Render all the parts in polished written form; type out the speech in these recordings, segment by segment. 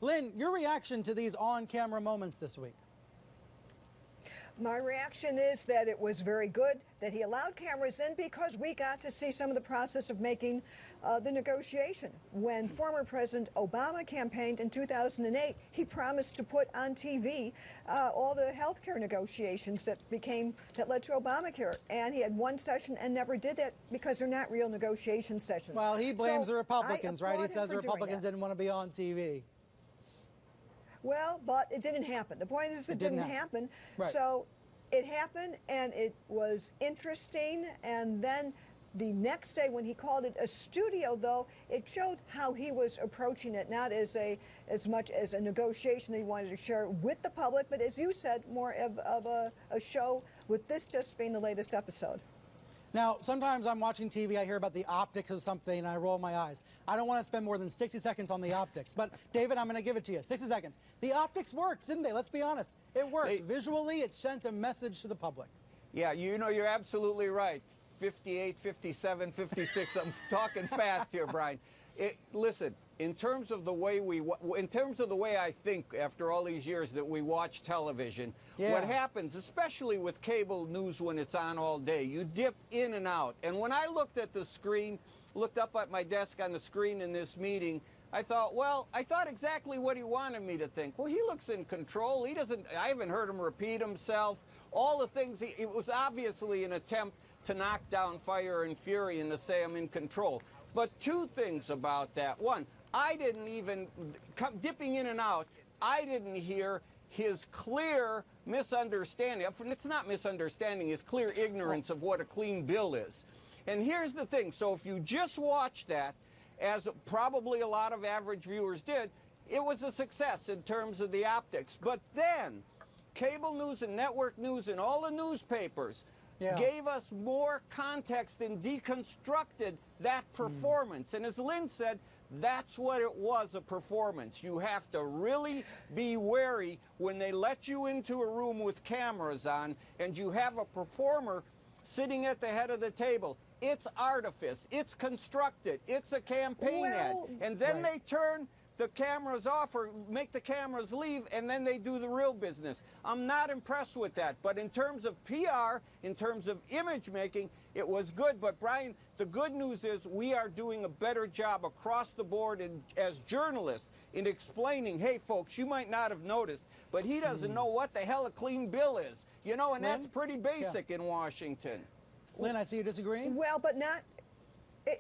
Lynn, your reaction to these on-camera moments this week? My reaction is that it was very good that he allowed cameras in because we got to see some of the process of making the negotiation. When former President Obama campaigned in 2008, he promised to put on TV all the health care negotiations that led to Obamacare. And he had one session and never did that because they're not real negotiation sessions. Well, he blames the Republicans, right? He says the doing Republicans didn't want to be on TV. Well, but it didn't happen. The point is it didn't happen. Right. So it happened, and it was interesting. And then the next day when he called it a studio, though, it showed how he was approaching it, not as much as a negotiation that he wanted to share with the public, but as you said, more of a show, with this just being the latest episode. Now, sometimes I'm watching TV, I hear about the optics of something, and I roll my eyes. I don't want to spend more than 60 seconds on the optics. But, David, I'm going to give it to you. 60 seconds. The optics worked, didn't they? Let's be honest. It worked. Visually, it sent a message to the public. Yeah, you know, you're absolutely right. 58, 57, 56. I'm talking fast here, Brian. Listen, in terms of the way I think after all these years that we watch television, what happens, especially with cable news when it's on all day, you dip in and out. And when I looked at the screen, looked up at my desk on the screen in this meeting, I thought exactly what he wanted me to think. Well, he looks in control. I haven't heard him repeat himself. All the things, it was obviously an attempt to knock down Fire and Fury and to say I'm in control. But two things about that. One, I didn't even, dipping in and out, I didn't hear his clear misunderstanding. It's not misunderstanding, his clear ignorance of what a clean bill is. And here's the thing. So if you just watch that, as probably a lot of average viewers did, it was a success in terms of the optics. But then, cable news and network news and all the newspapers gave us more context and deconstructed that performance. And as Lynn said, that's what it was, a performance. You have to really be wary when they let you into a room with cameras on and you have a performer sitting at the head of the table. It's artifice, it's constructed, it's a campaign ad. And then they turn the cameras off or make the cameras leave, and then they do the real business. I'm not impressed with that. But in terms of PR, in terms of image making, it was good. But Brian, the good news is we are doing a better job across the board as journalists in explaining, hey folks, you might not have noticed, but he doesn't know what the hell a clean bill is. You know, and that's pretty basic in Washington. Lynn, I see you disagreeing. Well, but not.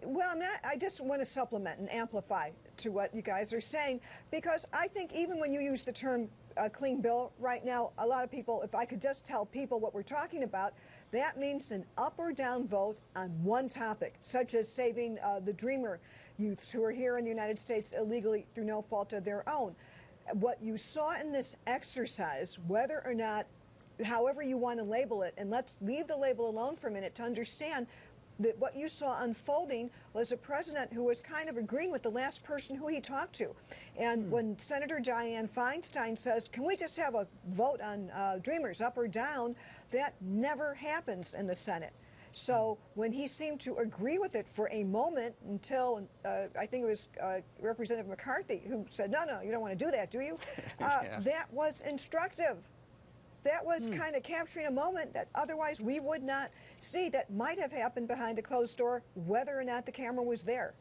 I'm not. I just want to supplement and amplify to what you guys are saying, because I think even when you use the term clean bill right now, a lot of people, if I could just tell people what we're talking about, that means an up or down vote on one topic, such as saving the Dreamer youths who are here in the United States illegally through no fault of their own. What you saw in this exercise, whether or not, however you want to label it, and let's leave the label alone for a minute to understand that what you saw unfolding was a president who was kind of agreeing with the last person who he talked to. And when Senator Dianne Feinstein says, can we just have a vote on Dreamers, up or down, that never happens in the Senate. So when he seemed to agree with it for a moment until, I think it was Representative McCarthy who said, no, you don't want to do that, do you? That was instructive. That was kind of capturing a moment that otherwise we would not see, that might have happened behind a closed door, whether or not the camera was there.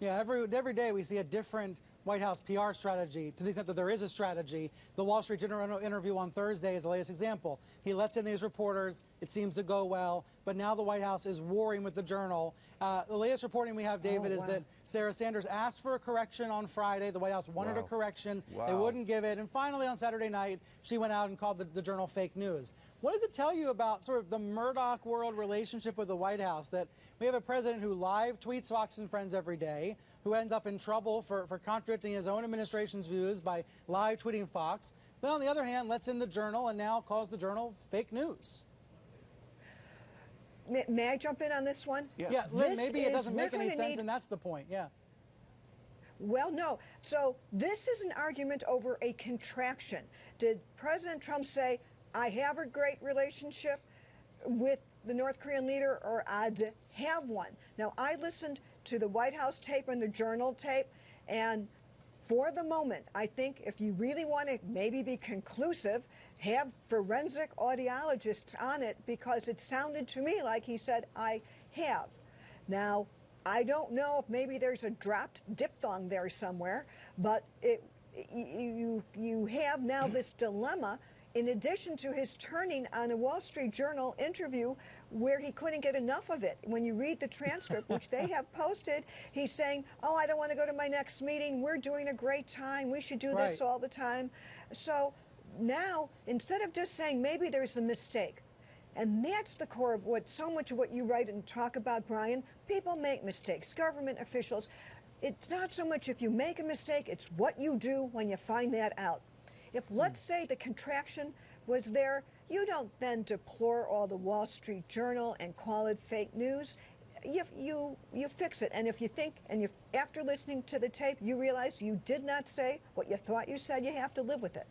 Yeah, every day we see a different White House PR strategy, to the extent that there is a strategy. The Wall Street Journal interview on Thursday is the latest example. He lets in these reporters. It seems to go well, but now the White House is warring with the Journal. The latest reporting we have, David, is that Sarah Sanders asked for a correction on Friday. The White House wanted a correction. They wouldn't give it. And finally, on Saturday night, she went out and called the Journal fake news. What does it tell you about sort of the Murdoch world relationship with the White House, that we have a president who live tweets Fox and Friends every day, who ends up in trouble for contradicting his own administration's views by live tweeting Fox, but on the other hand, lets in the Journal and now calls the Journal fake news? May I jump in on this one? Yeah, Lynn, maybe it doesn't make any sense, and that's the point, Well, no. So this is an argument over a contraction. Did President Trump say, I have a great relationship with the North Korean leader, or I have one? Now, I listened to the White House tape and the Journal tape, and for the moment, I think if you really want to maybe be conclusive, have forensic audiologists on it, because it sounded to me like he said, I have. Now, I don't know if maybe there's a dropped diphthong there somewhere, but you have now this dilemma, in addition to his turning on a Wall Street Journal interview where he couldn't get enough of it. When you read the transcript, which they have posted, he's saying, oh, I don't want to go to my next meeting. We're doing a great time. We should do this all the time. So now, instead of just saying maybe there's a mistake, and that's the core of what so much of what you write and talk about, Brian, people make mistakes, government officials. It's not so much if you make a mistake, it's what you do when you find that out. If, let's say, the contraction was there, you don't then deplore all the Wall Street Journal and call it fake news. You fix it. And if you think, and after listening to the tape, you realize you did not say what you thought you said, you have to live with it.